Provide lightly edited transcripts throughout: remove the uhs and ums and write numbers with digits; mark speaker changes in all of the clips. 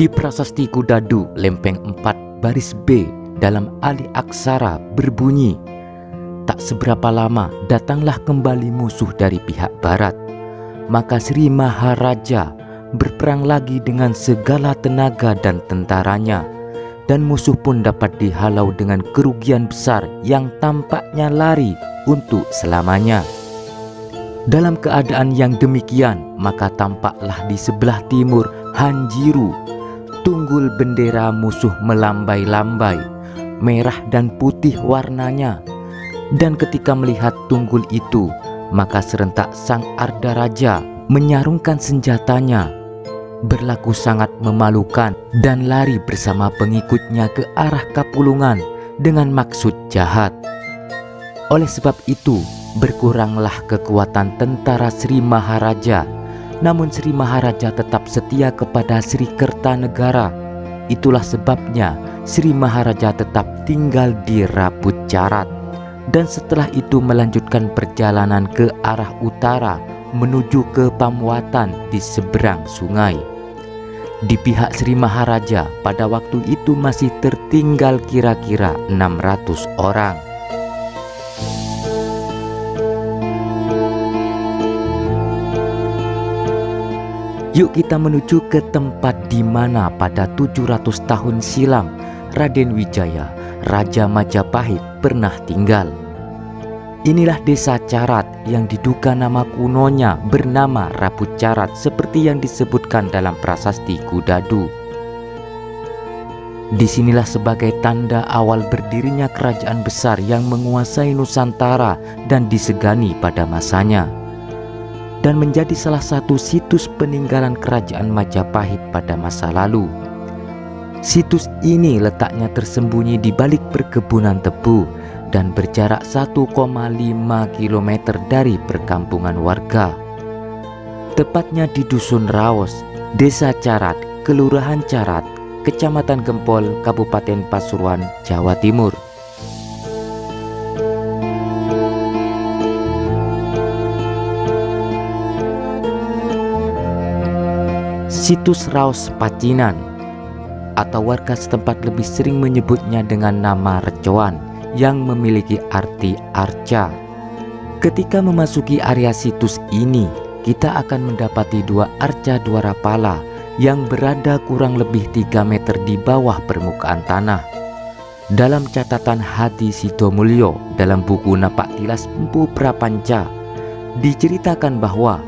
Speaker 1: Di Prasasti Kudadu Lempeng 4 baris B dalam alih aksara berbunyi, tak seberapa lama datanglah kembali musuh dari pihak barat. Maka Sri Maharaja berperang lagi dengan segala tenaga dan tentaranya, dan musuh pun dapat dihalau dengan kerugian besar yang tampaknya lari untuk selamanya. Dalam keadaan yang demikian, maka tampaklah di sebelah timur Hanjiru tunggul bendera musuh melambai-lambai, merah dan putih warnanya. Dan ketika melihat tunggul itu, maka serentak sang Arda Raja menyarungkan senjatanya, berlaku sangat memalukan dan lari bersama pengikutnya ke arah Kapulungan dengan maksud jahat. Oleh sebab itu, berkuranglah kekuatan tentara Sri Maharaja, namun Sri Maharaja tetap setia kepada Sri Kertanegara. Itulah sebabnya Sri Maharaja tetap tinggal di Rapucarat, dan setelah itu melanjutkan perjalanan ke arah utara menuju ke Pamuatan di seberang sungai. Di pihak Sri Maharaja pada waktu itu masih tertinggal kira-kira 600 orang. Yuk kita menuju ke tempat di mana pada 700 tahun silam Raden Wijaya, Raja Majapahit pernah tinggal. Inilah desa Carat yang diduga nama kunonya bernama Rapucarat seperti yang disebutkan dalam Prasasti Kudadu. Disinilah sebagai tanda awal berdirinya kerajaan besar yang menguasai Nusantara dan disegani pada masanya, dan menjadi salah satu situs peninggalan kerajaan Majapahit pada masa lalu. Situs ini letaknya tersembunyi di balik perkebunan tebu dan berjarak 1,5 km dari perkampungan warga. Tepatnya di Dusun Raos, Desa Carat, Kelurahan Carat, Kecamatan Gempol, Kabupaten Pasuruan, Jawa Timur. Situs Raos Pacinan, atau warga setempat lebih sering menyebutnya dengan nama Recoan, yang memiliki arti arca. Ketika memasuki area situs ini, kita akan mendapati dua arca dwarapala yang berada kurang lebih 3 meter di bawah permukaan tanah. Dalam catatan Hadi Sidomulyo dalam buku Napak Tilas Empu Prapanca, diceritakan bahwa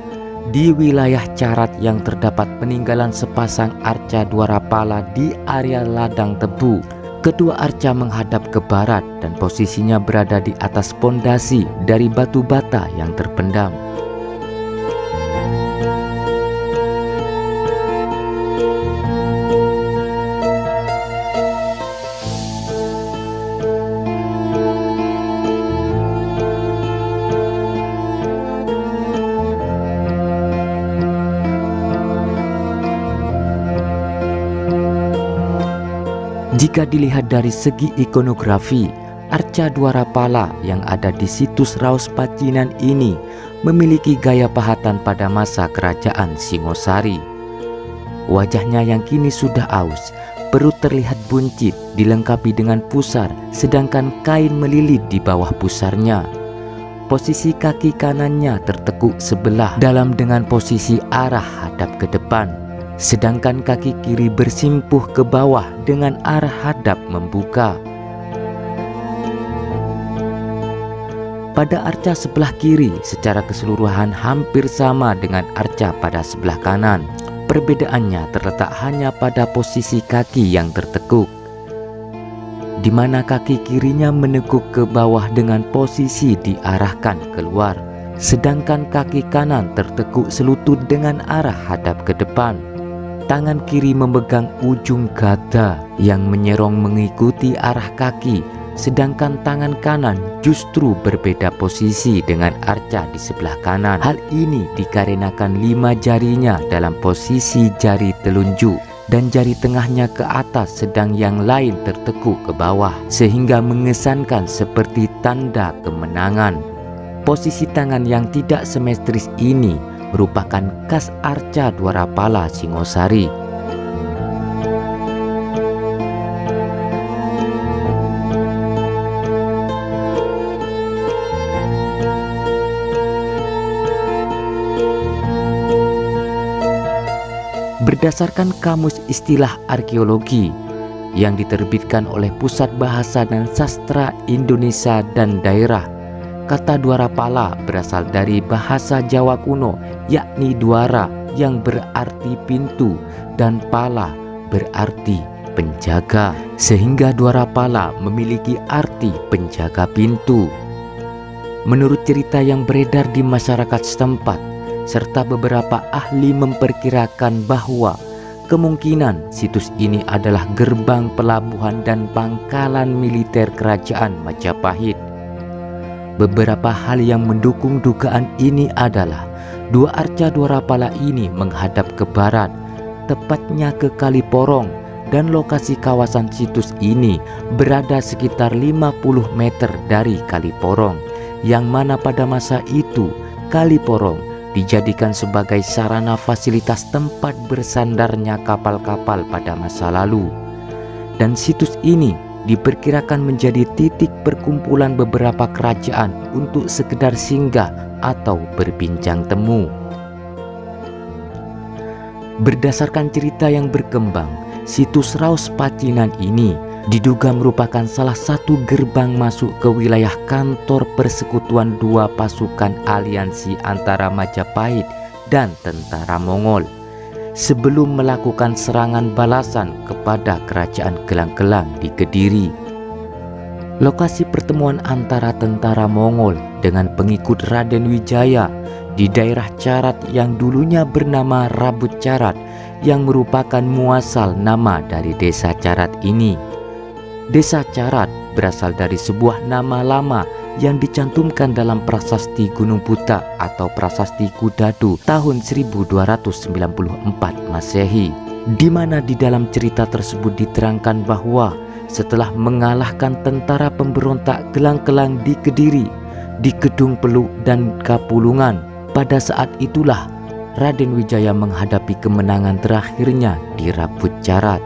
Speaker 1: di wilayah Carat yang terdapat peninggalan sepasang arca dwarapala di area ladang tebu. Kedua arca menghadap ke barat dan posisinya berada di atas pondasi dari batu bata yang terpendam. Jika dilihat dari segi ikonografi, arca dwarapala yang ada di situs Raos Pacinan ini memiliki gaya pahatan pada masa kerajaan Singosari. Wajahnya yang kini sudah aus, perut terlihat buncit dilengkapi dengan pusar, sedangkan kain melilit di bawah pusarnya. Posisi kaki kanannya tertekuk sebelah dalam dengan posisi arah hadap ke depan, sedangkan kaki kiri bersimpuh ke bawah dengan arah hadap membuka. Pada arca sebelah kiri secara keseluruhan hampir sama dengan arca pada sebelah kanan. Perbedaannya terletak hanya pada posisi kaki yang tertekuk, di mana kaki kirinya menekuk ke bawah dengan posisi diarahkan keluar, sedangkan kaki kanan tertekuk selutut dengan arah hadap ke depan. Tangan kiri memegang ujung gada yang menyerong mengikuti arah kaki, sedangkan tangan kanan justru berbeda posisi dengan arca di sebelah kanan. Hal ini dikarenakan 5 jarinya dalam posisi jari telunjuk dan jari tengahnya ke atas, sedang yang lain tertekuk ke bawah, sehingga mengesankan seperti tanda kemenangan. Posisi tangan yang tidak simetris ini merupakan khas arca dwarapala Singosari. Berdasarkan Kamus Istilah Arkeologi yang diterbitkan oleh Pusat Bahasa dan Sastra Indonesia dan Daerah, kata Dwarapala berasal dari bahasa Jawa kuno, yakni dwara yang berarti pintu dan pala berarti penjaga, sehingga Dwarapala memiliki arti penjaga pintu. Menurut cerita yang beredar di masyarakat setempat, serta beberapa ahli memperkirakan bahwa kemungkinan situs ini adalah gerbang pelabuhan dan pangkalan militer kerajaan Majapahit. Beberapa hal yang mendukung dugaan ini adalah dua arca Dwarapala ini menghadap ke barat, tepatnya ke Kali Porong, dan lokasi kawasan situs ini berada sekitar 50 meter dari Kali Porong, yang mana pada masa itu Kali Porong dijadikan sebagai sarana fasilitas tempat bersandarnya kapal-kapal pada masa lalu. Dan situs ini diperkirakan menjadi titik perkumpulan beberapa kerajaan untuk sekedar singgah atau berbincang temu. Berdasarkan cerita yang berkembang, situs Raus Pacinan ini diduga merupakan salah satu gerbang masuk ke wilayah kantor persekutuan dua pasukan aliansi antara Majapahit dan tentara Mongol sebelum melakukan serangan balasan kepada kerajaan Gelang-Gelang di Kediri. Lokasi pertemuan antara tentara Mongol dengan pengikut Raden Wijaya di daerah Carat yang dulunya bernama Rabut Carat, yang merupakan muasal nama dari desa Carat ini. Desa Carat berasal dari sebuah nama lama yang dicantumkan dalam Prasasti Gunung Butak atau Prasasti Kudadu tahun 1294 Masehi, di mana di dalam cerita tersebut diterangkan bahwa setelah mengalahkan tentara pemberontak Gelang-Gelang di Kediri, di Kedung Peluk dan Kapulungan, pada saat itulah Raden Wijaya menghadapi kemenangan terakhirnya di Rabut Carat.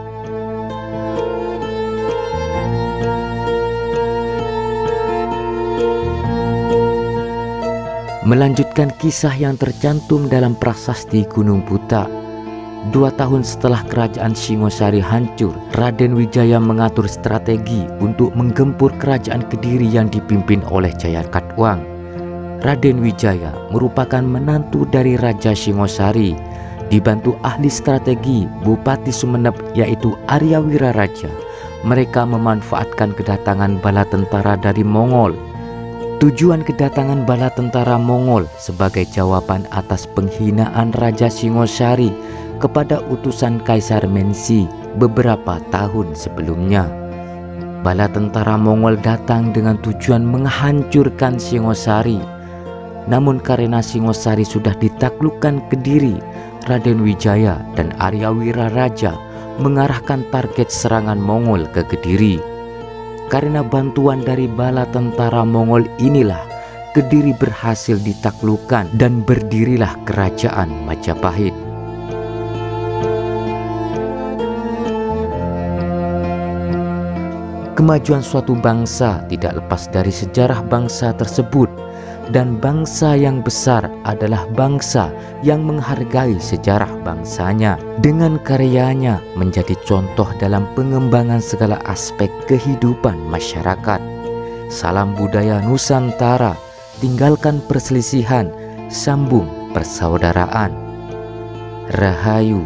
Speaker 1: Melanjutkan kisah yang tercantum dalam Prasasti Gunung Butak, 2 tahun setelah kerajaan Singosari hancur, Raden Wijaya mengatur strategi untuk menggempur kerajaan Kediri yang dipimpin oleh Jayakatwang. Raden Wijaya merupakan menantu dari Raja Singosari, dibantu ahli strategi Bupati Sumeneb yaitu Arya Wiraraja. Mereka memanfaatkan kedatangan bala tentara dari Mongol. Tujuan kedatangan bala tentara Mongol sebagai jawaban atas penghinaan Raja Singosari kepada utusan Kaisar Mensi beberapa tahun sebelumnya. Bala tentara Mongol datang dengan tujuan menghancurkan Singosari. Namun karena Singosari sudah ditaklukkan Kediri, Raden Wijaya dan Arya Wiraraja mengarahkan target serangan Mongol ke Kediri. Karena bantuan dari bala tentara Mongol inilah Kediri berhasil ditaklukkan dan berdirilah kerajaan Majapahit. Kemajuan suatu bangsa tidak lepas dari sejarah bangsa tersebut, dan bangsa yang besar adalah bangsa yang menghargai sejarah bangsanya, dengan karyanya menjadi contoh dalam pengembangan segala aspek kehidupan masyarakat. Salam budaya Nusantara, tinggalkan perselisihan, sambung persaudaraan. Rahayu.